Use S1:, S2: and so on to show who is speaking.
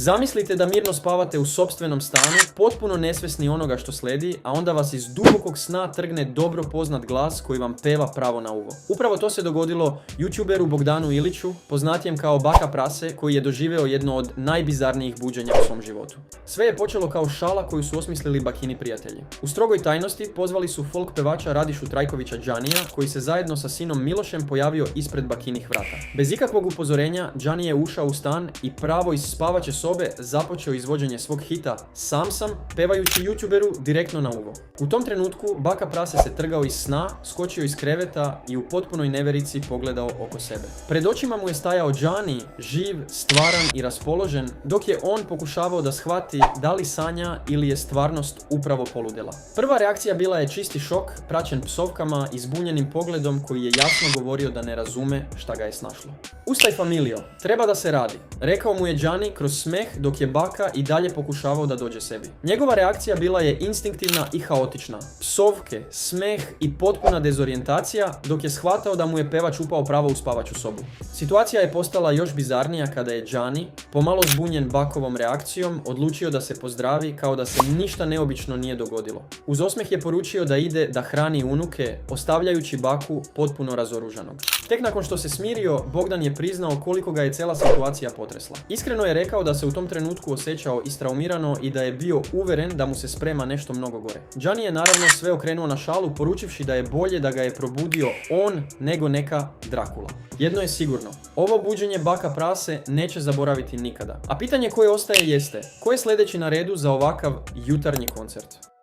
S1: Zamislite da mirno spavate u sopstvenom stanu, potpuno nesvjesni onoga što slijedi, a onda vas iz dubokog sna trgne dobro poznat glas koji vam peva pravo na uvo. Upravo to se dogodilo youtuberu Bogdanu Iliću, poznatijem kao Baka Prase, koji je doživio jedno od najbizarnijih buđenja u svom životu. Sve je počelo kao šala koju su osmislili Bakini prijatelji. U strogoj tajnosti pozvali su folk pevača Radišu Trajkovića Džanija, koji se zajedno sa sinom Milošem pojavio ispred Bakinih vrata. Bez ikakvog upozorenja, Džani je ušao u stan i pravo iz spavaće sobe započeo izvođenje svog hita Sam sam, pevajući youtuberu direktno na uvo. U tom trenutku Baka Prase se trgao iz sna, skočio iz kreveta i u potpunoj neverici pogledao oko sebe. Pred očima mu je stajao Džani, živ, stvaran i raspoložen, dok je on pokušavao da shvati da li sanja ili je stvarnost upravo poludela. Prva reakcija bila je čisti šok, praćen psovkama i zbunjenim pogledom koji je jasno govorio da ne razume šta ga je snašlo. Ustaj familijo, treba da se radi, rekao mu je Džani kroz smeh dok je Baka i dalje pokušavao da dođe sebi. Njegova reakcija bila je instinktivna i haotična. Psovke, smeh i potpuna dezorijentacija dok je shvatao da mu je pevač upao pravo u spavaću sobu. Situacija je postala još bizarnija kada je Džani, pomalo zbunjen Bakovom reakcijom, odlučio da se pozdravi kao da se ništa neobično nije dogodilo. Uz osmeh je poručio da ide da hrani unuke, ostavljajući Baku potpuno razoružanog. Tek nakon što se smirio, Bogdan je priznao koliko ga je cijela situacija potresla. Iskreno je rekao da se u tom trenutku osjećao istraumirano i da je bio uveren da mu se sprema nešto mnogo gore. Džani je naravno sve okrenuo na šalu, poručivši da je bolje da ga je probudio on nego neka Drakula. Jedno je sigurno, ovo buđenje Baka Prase neće zaboraviti nikada. A pitanje koje ostaje jeste, ko je sljedeći na redu za ovakav jutarnji koncert?